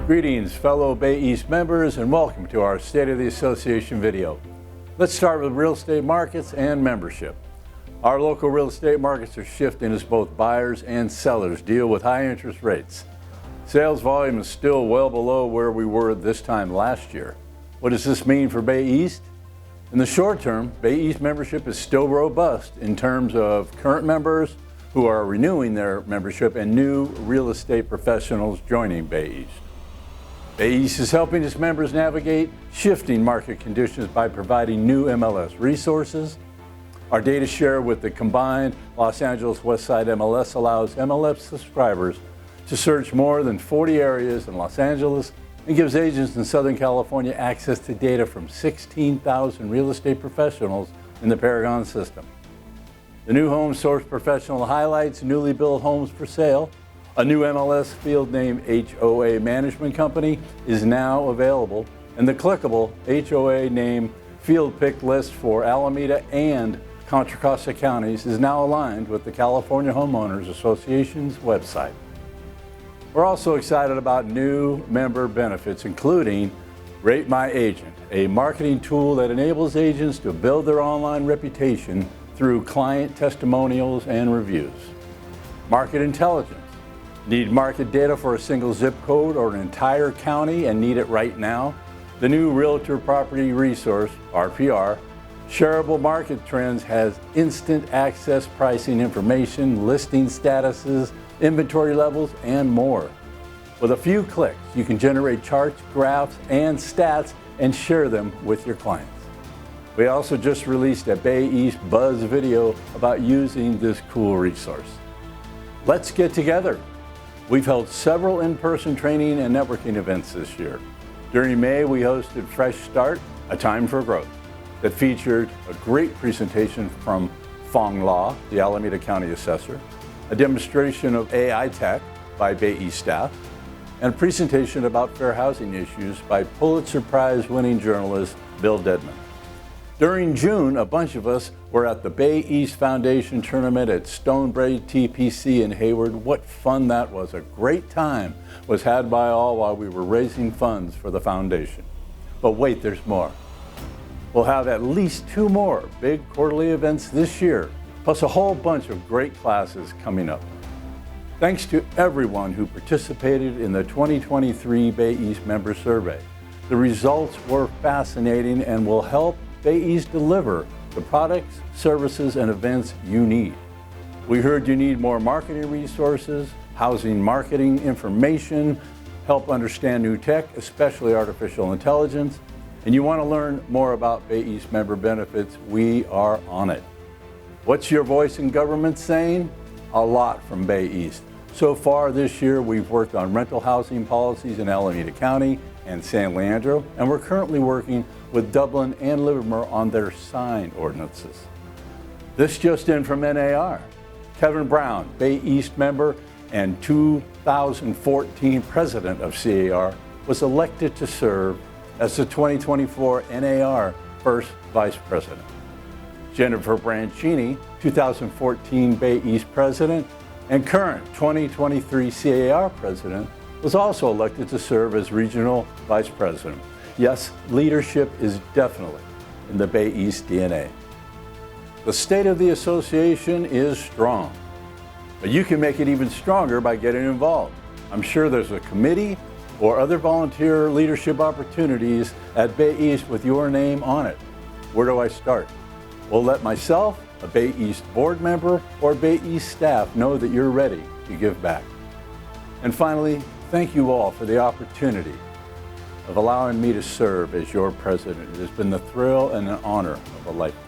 Greetings, fellow Bay East members, and welcome to our State of the Association video. Let's start with real estate markets and membership. Our local real estate markets are shifting as both buyers and sellers deal with high interest rates. Sales volume is still well below where we were this time last year. What does this mean for Bay East? In the short term, Bay East membership is still robust in terms of current members who are renewing their membership and new real estate professionals joining Bay East. Bay East is helping its members navigate shifting market conditions by providing new MLS resources. Our data share with the combined Los Angeles Westside MLS allows MLS subscribers to search more than 40 areas in Los Angeles and gives agents in Southern California access to data from 16,000 real estate professionals in the Paragon system. The new Home Source Professional highlights newly built homes for sale. A new MLS field name HOA Management Company is now available, and the clickable HOA name field pick list for Alameda and Contra Costa counties is now aligned with the California Homeowners Association's website. We're also excited about new member benefits, including Rate My Agent, a marketing tool that enables agents to build their online reputation through client testimonials and reviews. Market Intelligence. Need market data for a single zip code or an entire county and need it right now? The new Realtor Property Resource, RPR, Shareable Market Trends has instant access pricing information, listing statuses, inventory levels, and more. With a few clicks, you can generate charts, graphs, and stats and share them with your clients. We also just released a Bay East Buzz video about using this cool resource. Let's get together. We've held several in-person training and networking events this year. During May, we hosted Fresh Start, A Time for Growth, that featured a great presentation from Fong Law, the Alameda County Assessor, a demonstration of AI tech by Bay East staff, and a presentation about fair housing issues by Pulitzer Prize winning journalist Bill Dedman. During June, a bunch of us were at the Bay East Foundation tournament at Stonebrae TPC in Hayward. What fun that was. A great time was had by all while we were raising funds for the foundation. But wait, there's more. We'll have at least 2 more big quarterly events this year, plus a whole bunch of great classes coming up. Thanks to everyone who participated in the 2023 Bay East Member Survey. The results were fascinating and will help Bay East deliver the products, services, and events you need. We heard you need more marketing resources, housing marketing information, help understand new tech, especially artificial intelligence, and you want to learn more about Bay East member benefits. We are on it. What's your voice in government saying? A lot from Bay East. So far this year, we've worked on rental housing policies in Alameda County and San Leandro, and we're currently working with Dublin and Livermore on their sign ordinances. This just in from NAR. Kevin Brown, Bay East member and 2014 president of CAR, was elected to serve as the 2024 NAR first vice president. Jennifer Brancini, 2014 Bay East president and current 2023 CAR president, was also elected to serve as regional vice president. Yes, leadership is definitely in the Bay East DNA. The State of the Association is strong, but you can make it even stronger by getting involved. I'm sure there's a committee or other volunteer leadership opportunities at Bay East with your name on it. Where do I start? Well, let myself, a Bay East board member, or Bay East staff know that you're ready to give back. And finally, thank you all for the opportunity of allowing me to serve as your president. It has been the thrill and an honor of a lifetime.